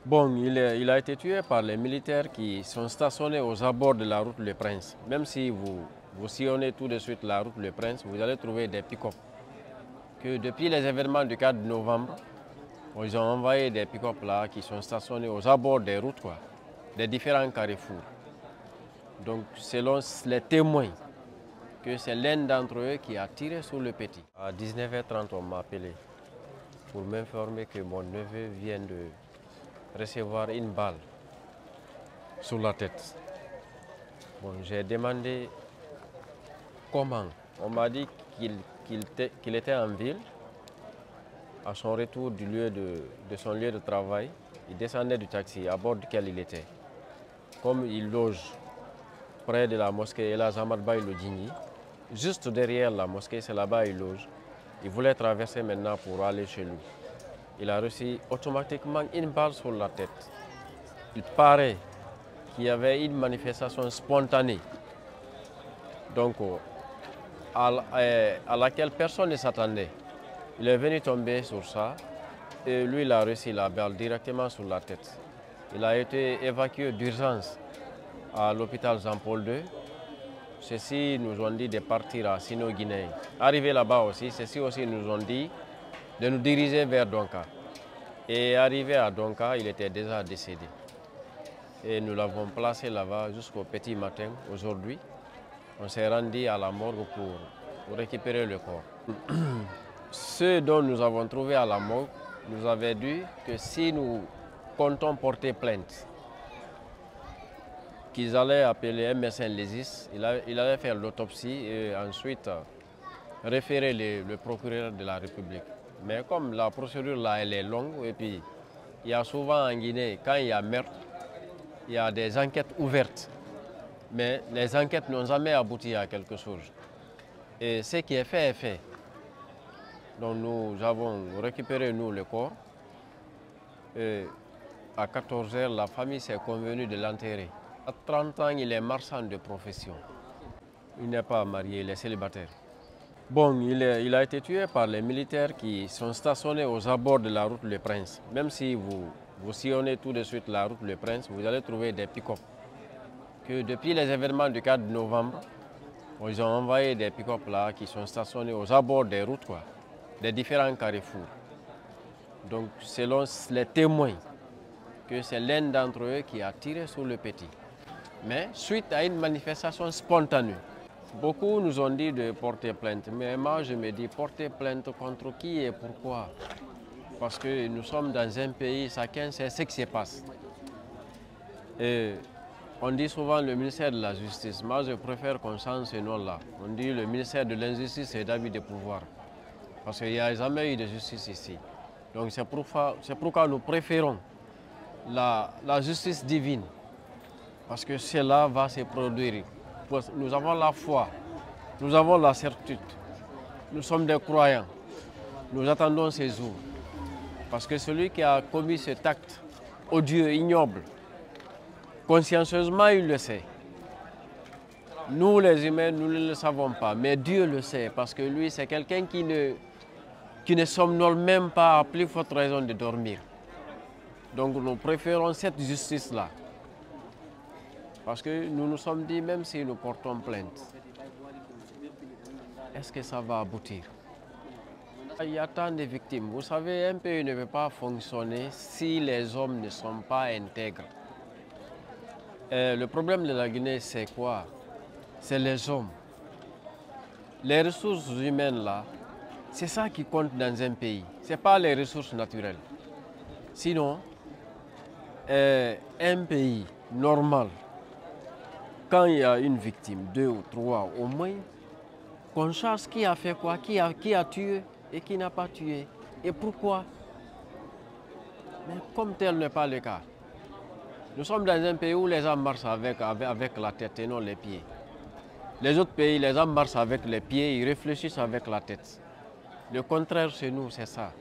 Bon, il a été tué par les militaires qui sont stationnés aux abords de la route Le Prince. Même si vous sillonnez tout de suite la route Le Prince, vous allez trouver des pick-up. Que depuis les événements du 4 novembre, ils ont envoyé des pick-up là qui sont stationnés aux abords des routes, des différents carrefours. Donc, selon les témoins, que c'est l'un d'entre eux qui a tiré sur le petit. À 19h30, on m'a appelé pour m'informer que mon neveu vient de recevoir une balle sur la tête. Bon, j'ai demandé comment. On m'a dit qu'il était en ville. À son retour de son lieu de travail, il descendait du taxi à bord duquel il était. Comme il loge près de la mosquée El Ahmad Baye Lodjini, juste derrière la mosquée, c'est là-bas il loge. Il voulait traverser maintenant pour aller chez lui. Il a reçu automatiquement une balle sur la tête. Il paraît qu'il y avait une manifestation spontanée, donc à laquelle personne ne s'attendait. Il est venu tomber sur ça et lui il a reçu la balle directement sur la tête. Il a été évacué d'urgence à l'hôpital Jean-Paul II. Ceux-ci nous ont dit de partir à Sino-Guinée. Arrivé là-bas aussi, ceux-ci aussi nous ont dit de nous diriger vers Donka. Et arrivé à Donka, il était déjà décédé. Et nous l'avons placé là-bas jusqu'au petit matin aujourd'hui. On s'est rendu à la morgue pour récupérer le corps. Ceux dont nous avons trouvé à la morgue nous avaient dit que si nous comptons porter plainte, qu'ils allaient appeler un médecin légiste, il allait faire l'autopsie et ensuite référer le procureur de la République. Mais comme la procédure là, elle est longue, et puis il y a souvent en Guinée, quand il y a meurtre, il y a des enquêtes ouvertes. Mais les enquêtes n'ont jamais abouti à quelque chose. Et ce qui est fait est fait. Donc nous avons récupéré nous le corps. Et à 14 h, la famille s'est convenue de l'enterrer. À 30 ans, il est marchand de profession. Il n'est pas marié, il est célibataire. Bon, il a été tué par les militaires qui sont stationnés aux abords de la route Le Prince. Même si vous sillonnez tout de suite la route Le Prince, vous allez trouver des pick-up. Que depuis les événements du 4 novembre, ils ont envoyé des pick-up là qui sont stationnés aux abords des routes, des différents carrefours. Donc, selon les témoins, que c'est l'un d'entre eux qui a tiré sur le petit. Mais suite à une manifestation spontanée, beaucoup nous ont dit de porter plainte. Mais moi, je me dis, porter plainte contre qui et pourquoi? Parce que nous sommes dans un pays, chacun sait ce qui se passe. Et on dit souvent le ministère de la Justice. Moi, je préfère qu'on change ce nom-là. On dit le ministère de l'Injustice et d'abus de pouvoir. Parce qu'il n'y a jamais eu de justice ici. Donc c'est pourquoi nous préférons la justice divine. Parce que cela va se produire. Nous avons la foi, nous avons la certitude. Nous sommes des croyants. Nous attendons ces jours. Parce que celui qui a commis cet acte odieux, ignoble, consciencieusement, il le sait. Nous, les humains, nous ne le savons pas, mais Dieu le sait, parce que lui, c'est quelqu'un qui ne somnole même pas à plus forte raison de dormir. Donc nous préférons cette justice-là. Parce que nous nous sommes dit, même si nous portons plainte, est-ce que ça va aboutir? Il y a tant de victimes. Vous savez, un pays ne peut pas fonctionner si les hommes ne sont pas intègres. Le problème de la Guinée, c'est quoi? C'est les hommes. Les ressources humaines, là, c'est ça qui compte dans un pays. Ce n'est pas les ressources naturelles. Sinon, un pays normal, quand il y a une victime, 2 ou 3 au moins, qu'on sache qui a fait quoi, qui a tué et qui n'a pas tué, et pourquoi. Mais comme tel n'est pas le cas, nous sommes dans un pays où les hommes marchent avec la tête et non les pieds. Les autres pays, les hommes marchent avec les pieds, ils réfléchissent avec la tête. Le contraire chez nous, c'est ça.